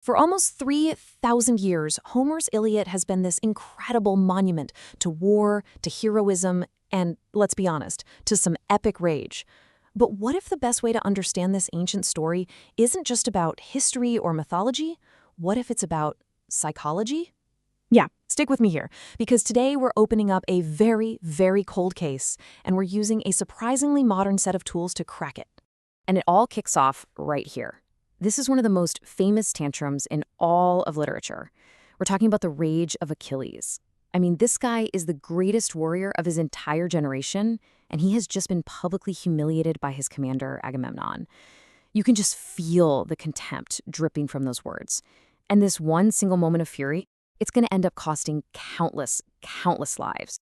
For almost 3,000 years, Homer's Iliad has been this incredible monument to war, to heroism, and, let's be honest, to some epic rage. But what if the best way to understand this ancient story isn't just about history or mythology? What if it's about psychology? Yeah, stick with me here, because today we're opening up a very, very cold case, and we're using a surprisingly modern set of tools to crack it. And it all kicks off right here. This is one of the most famous tantrums in all of literature. We're talking about the rage of Achilles. I mean, this guy is the greatest warrior of his entire generation, and he has just been publicly humiliated by his commander, Agamemnon. You can just feel the contempt dripping from those words. And this one single moment of fury, it's going to end up costing countless, countless lives.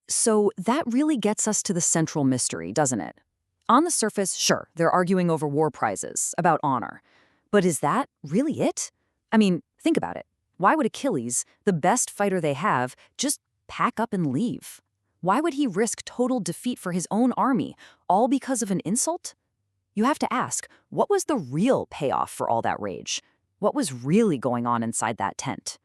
So that really gets us to the central mystery, doesn't it? On the surface, sure, they're arguing over war prizes, about honor. But is that really it? I mean, think about it. Why would Achilles, the best fighter they have, just pack up and leave? Why would he risk total defeat for his own army, all because of an insult? You have to ask, what was the real payoff for all that rage? What was really going on inside that tent?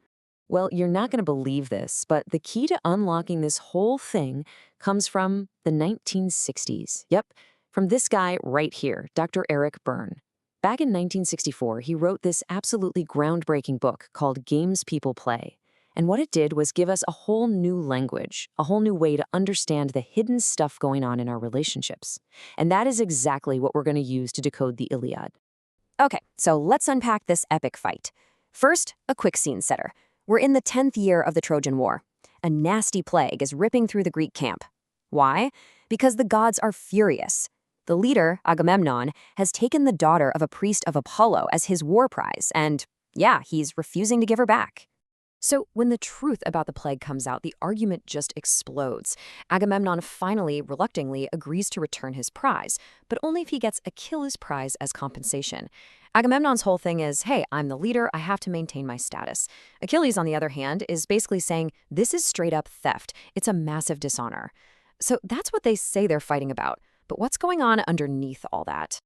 Well, you're not going to believe this, but the key to unlocking this whole thing comes from the 1960s. Yep, from this guy right here, Dr. Eric Berne. Back in 1964, he wrote this absolutely groundbreaking book called Games People Play. And what it did was give us a whole new language, a whole new way to understand the hidden stuff going on in our relationships. And that is exactly what we're going to use to decode the Iliad. Okay, so let's unpack this epic fight. First, a quick scene setter. We're in the 10th year of the Trojan War. A nasty plague is ripping through the Greek camp. Why? Because the gods are furious. The leader, Agamemnon, has taken the daughter of a priest of Apollo as his war prize, and yeah, he's refusing to give her back. So when the truth about the plague comes out, the argument just explodes. Agamemnon finally, reluctantly, agrees to return his prize, but only if he gets Achilles' prize as compensation. Agamemnon's whole thing is, hey, I'm the leader, I have to maintain my status. Achilles, on the other hand, is basically saying, this is straight up theft. It's a massive dishonor. So that's what they say they're fighting about. But what's going on underneath all that?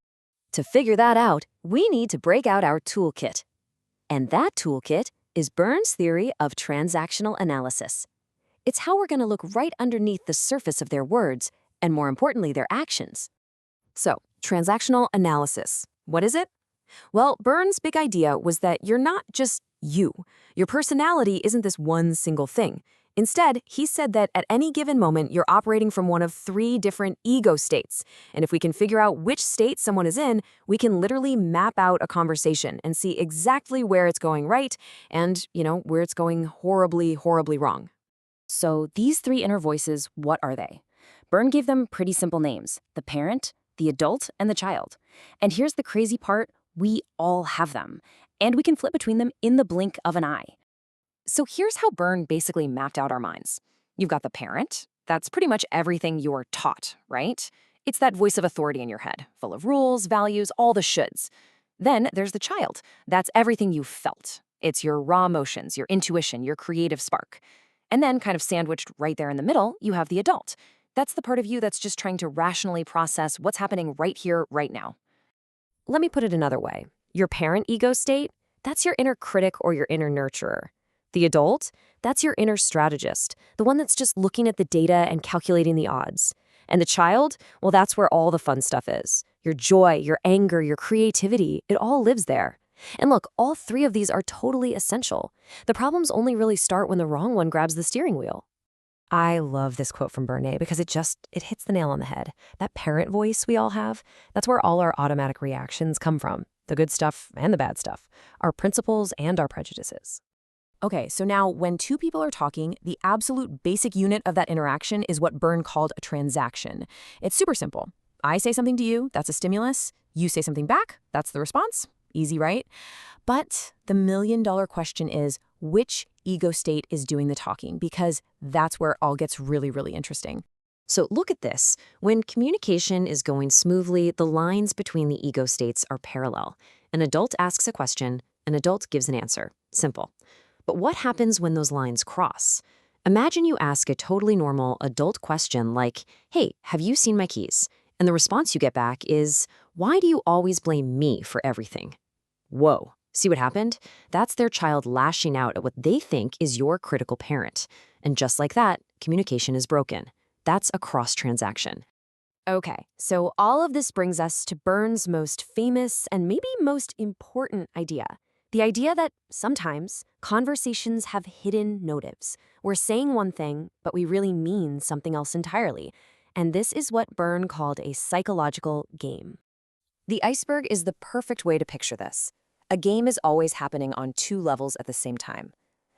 To figure that out, we need to break out our toolkit. And that toolkit is Berne's theory of transactional analysis. It's how we're going to look right underneath the surface of their words, and more importantly, their actions. So, transactional analysis. What is it? Well, Berne's big idea was that you're not just you. Your personality isn't this one single thing. Instead, he said that at any given moment, you're operating from one of 3 different ego states. And if we can figure out which state someone is in, we can literally map out a conversation and see exactly where it's going right and, where it's going horribly, horribly wrong. So these 3 inner voices, what are they? Berne gave them pretty simple names: the parent, the adult, and the child. And here's the crazy part, we all have them. And we can flip between them in the blink of an eye. So here's how Berne basically mapped out our minds. You've got the parent. That's pretty much everything you're taught, right? It's that voice of authority in your head, full of rules, values, all the shoulds. Then there's the child. That's everything you felt. It's your raw emotions, your intuition, your creative spark. And then kind of sandwiched right there in the middle, you have the adult. That's the part of you that's just trying to rationally process what's happening right here, right now. Let me put it another way. Your parent ego state, that's your inner critic or your inner nurturer. The adult, that's your inner strategist, the one that's just looking at the data and calculating the odds. And the child, well, that's where all the fun stuff is. Your joy, your anger, your creativity, it all lives there. And look, all 3 of these are totally essential. The problems only really start when the wrong one grabs the steering wheel. I love this quote from Berne because it hits the nail on the head. That parent voice we all have, that's where all our automatic reactions come from. The good stuff and the bad stuff. Our principles and our prejudices. Okay, so now when 2 people are talking, the absolute basic unit of that interaction is what Berne called a transaction. It's super simple. I say something to you, that's a stimulus. You say something back, that's the response. Easy, right? But the million-dollar question is, which ego state is doing the talking? Because that's where it all gets really, really interesting. So look at this. When communication is going smoothly, the lines between the ego states are parallel. An adult asks a question, an adult gives an answer. Simple. But what happens when those lines cross? Imagine you ask a totally normal adult question like, hey, have you seen my keys? And the response you get back is, why do you always blame me for everything? Whoa, See what happened? That's their child lashing out at what they think is your critical parent. And just like that, communication is broken. That's a cross-transaction. Okay, so all of this brings us to Berne's most famous and maybe most important idea. The idea that sometimes conversations have hidden motives. We're saying one thing, but we really mean something else entirely. And this is what Berne called a psychological game. The iceberg is the perfect way to picture this. A game is always happening on two levels at the same time.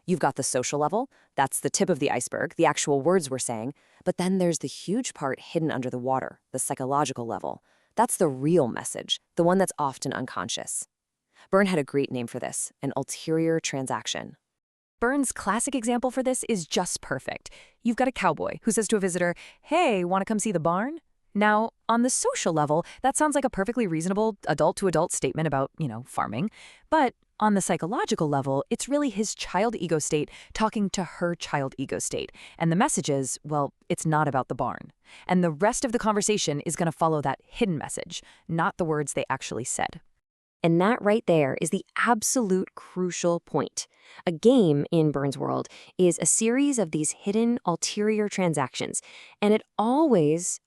You've got the social level, that's the tip of the iceberg, the actual words we're saying, but then there's the huge part hidden under the water, the psychological level. That's the real message, the one that's often unconscious. Berne had a great name for this, an ulterior transaction. Berne's classic example for this is just perfect. You've got a cowboy who says to a visitor, "Hey, want to come see the barn?" Now, on the social level, that sounds like a perfectly reasonable adult-to-adult statement about, farming. But on the psychological level, it's really his child ego state talking to her child ego state. And the message is, well, it's not about the barn. And the rest of the conversation is going to follow that hidden message, not the words they actually said. And that right there is the absolute crucial point. A game, in Berne's world, is a series of these hidden ulterior transactions, and it always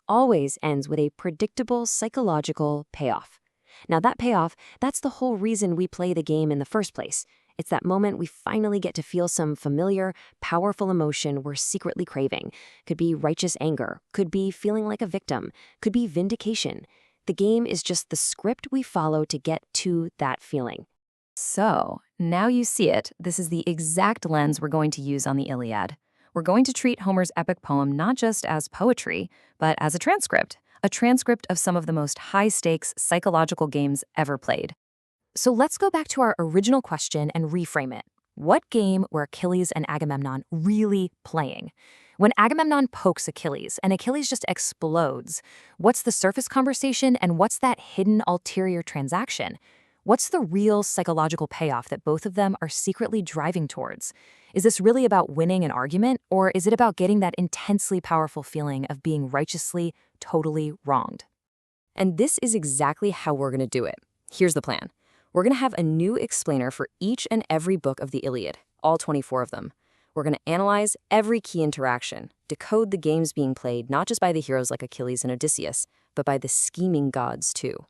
ends with a predictable psychological payoff. Now that payoff, that's the whole reason we play the game in the first place. It's that moment we finally get to feel some familiar, powerful emotion we're secretly craving. Could be righteous anger, could be feeling like a victim, could be vindication. The game is just the script we follow to get to that feeling. So, now you see it, this is the exact lens we're going to use on the Iliad. We're going to treat Homer's epic poem not just as poetry, but as a transcript of some of the most high-stakes psychological games ever played. So let's go back to our original question and reframe it. What game were Achilles and Agamemnon really playing? When Agamemnon pokes Achilles and Achilles just explodes, what's the surface conversation and what's that hidden ulterior transaction? What's the real psychological payoff that both of them are secretly driving towards? Is this really about winning an argument, or is it about getting that intensely powerful feeling of being righteously, totally wronged? And this is exactly how we're going to do it. Here's the plan. We're going to have a new explainer for each and every book of the Iliad, all 24 of them. We're going to analyze every key interaction, decode the games being played not just by the heroes like Achilles and Odysseus, but by the scheming gods too.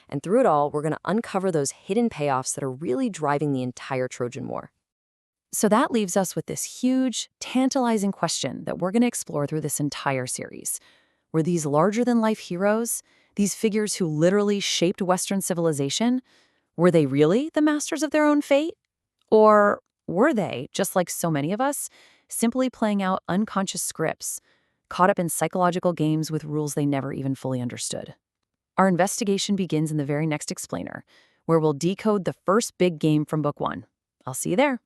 And through it all, we're going to uncover those hidden payoffs that are really driving the entire Trojan War. So that leaves us with this huge, tantalizing question that we're going to explore through this entire series. Were these larger-than-life heroes, these figures who literally shaped Western civilization, were they really the masters of their own fate? Or were they, just like so many of us, simply playing out unconscious scripts, caught up in psychological games with rules they never even fully understood? Our investigation begins in the very next explainer, where we'll decode the first big game from Book 1. I'll see you there.